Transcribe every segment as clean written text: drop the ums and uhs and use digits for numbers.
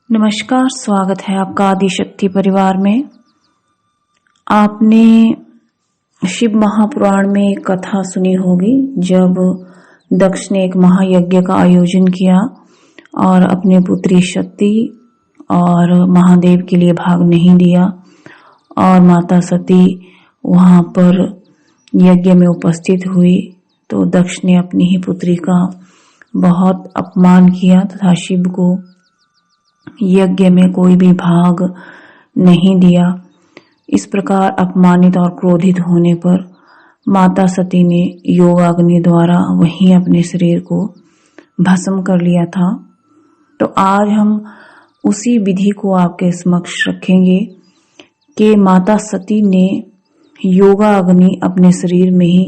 नमस्कार, स्वागत है आपका आदिशक्ति परिवार में। आपने शिव महापुराण में एक कथा सुनी होगी जब दक्ष ने एक महायज्ञ का आयोजन किया और अपने पुत्री शक्ति और महादेव के लिए भाग नहीं दिया और माता सती वहां पर यज्ञ में उपस्थित हुई तो दक्ष ने अपनी ही पुत्री का बहुत अपमान किया तथा शिव को यज्ञ में कोई भी भाग नहीं दिया। इस प्रकार अपमानित और क्रोधित होने पर माता सती ने योगाग्नि द्वारा वहीं अपने शरीर को भस्म कर लिया था। तो आज हम उसी विधि को आपके समक्ष रखेंगे कि माता सती ने योगाग्नि अपने शरीर में ही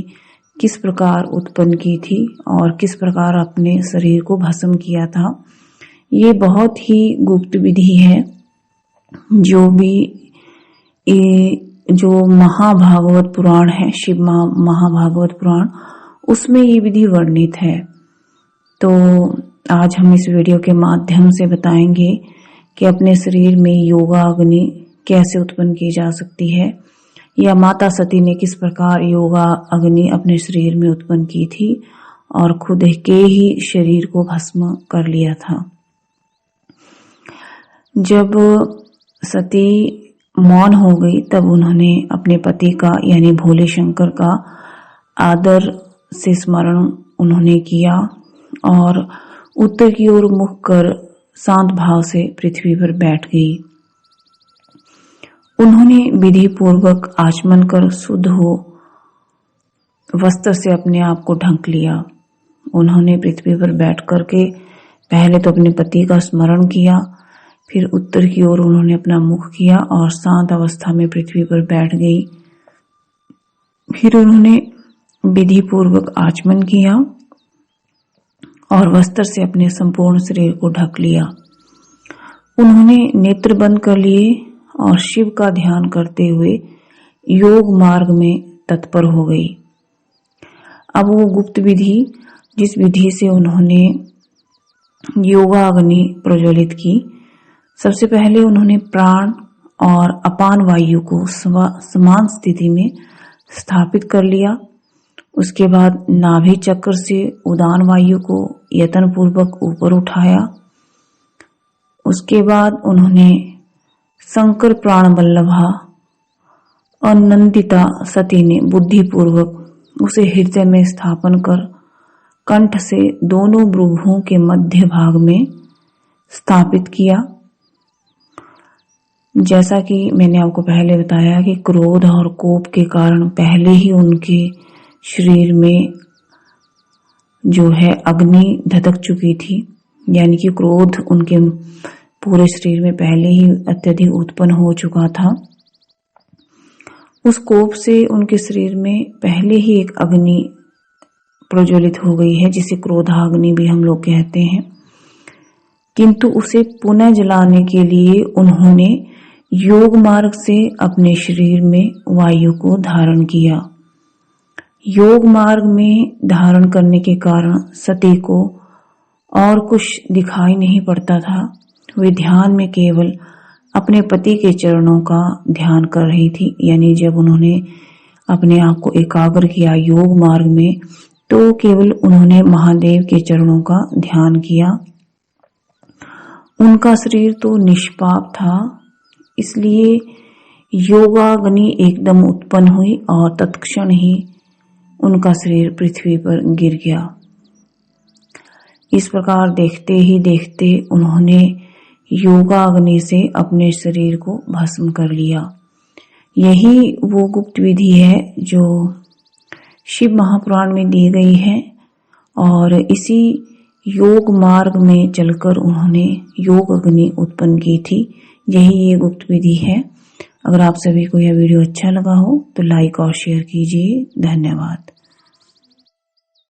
किस प्रकार उत्पन्न की थी और किस प्रकार अपने शरीर को भस्म किया था। ये बहुत ही गुप्त विधि है जो महाभागवत पुराण है, शिव महाभागवत पुराण, उसमें ये विधि वर्णित है। तो आज हम इस वीडियो के माध्यम से बताएंगे कि अपने शरीर में योगाग्नि कैसे उत्पन्न की जा सकती है या माता सती ने किस प्रकार योगाग्नि अपने शरीर में उत्पन्न की थी और खुद के ही शरीर को भस्म कर लिया था। जब सती मौन हो गई तब उन्होंने अपने पति का यानी भोले शंकर का आदर से स्मरण उन्होंने किया और उत्तर की ओर मुख कर शांत भाव से पृथ्वी पर बैठ गई। उन्होंने विधि पूर्वक आचमन कर शुद्ध हो वस्त्र से अपने आप को ढक लिया। उन्होंने पृथ्वी पर बैठ करके पहले तो अपने पति का स्मरण किया, फिर उत्तर की ओर उन्होंने अपना मुख किया और शांत अवस्था में पृथ्वी पर बैठ गई। फिर उन्होंने विधि पूर्वक आचमन किया और वस्त्र से अपने संपूर्ण शरीर को ढक लिया। उन्होंने नेत्र बंद कर लिए और शिव का ध्यान करते हुए योग मार्ग में तत्पर हो गई। अब वो गुप्त विधि जिस विधि से उन्होंने योगाग्नि प्रज्वलित की, सबसे पहले उन्होंने प्राण और अपान वायु को समान स्थिति में स्थापित कर लिया। उसके बाद नाभि चक्र से उदान वायु को यत्न पूर्वक ऊपर उठाया। उसके बाद उन्होंने शंकर प्राण वल्लभा और नंदिता सती ने बुद्धि पूर्वक उसे हृदय में स्थापन कर कंठ से दोनों भ्रुभुओं के मध्य भाग में स्थापित किया। जैसा कि मैंने आपको पहले बताया कि क्रोध और कोप के कारण पहले ही उनके शरीर में जो है अग्नि धधक चुकी थी, यानी कि क्रोध उनके पूरे शरीर में पहले ही अत्यधिक उत्पन्न हो चुका था। उस कोप से उनके शरीर में पहले ही एक अग्नि प्रज्वलित हो गई है जिसे क्रोधाग्नि भी हम लोग कहते हैं। किंतु उसे पुनः जलाने के लिए उन्होंने योग मार्ग से अपने शरीर में वायु को धारण किया। योग मार्ग में धारण करने के कारण सती को और कुछ दिखाई नहीं पड़ता था। वे ध्यान में केवल अपने पति के चरणों का ध्यान कर रही थी, यानी जब उन्होंने अपने आप को एकाग्र किया योग मार्ग में तो केवल उन्होंने महादेव के चरणों का ध्यान किया। उनका शरीर तो निष्पाप था, इसलिए योगाग्नि एकदम उत्पन्न हुई और तत्क्षण ही उनका शरीर पृथ्वी पर गिर गया। इस प्रकार देखते ही देखते उन्होंने योगाग्नि से अपने शरीर को भस्म कर लिया। यही वो गुप्त विधि है जो शिव महापुराण में दी गई है और इसी योग मार्ग में चलकर उन्होंने योग अग्नि उत्पन्न की थी। यही ये गुप्त विधि है। अगर आप सभी को यह वीडियो अच्छा लगा हो तो लाइक और शेयर कीजिए। धन्यवाद।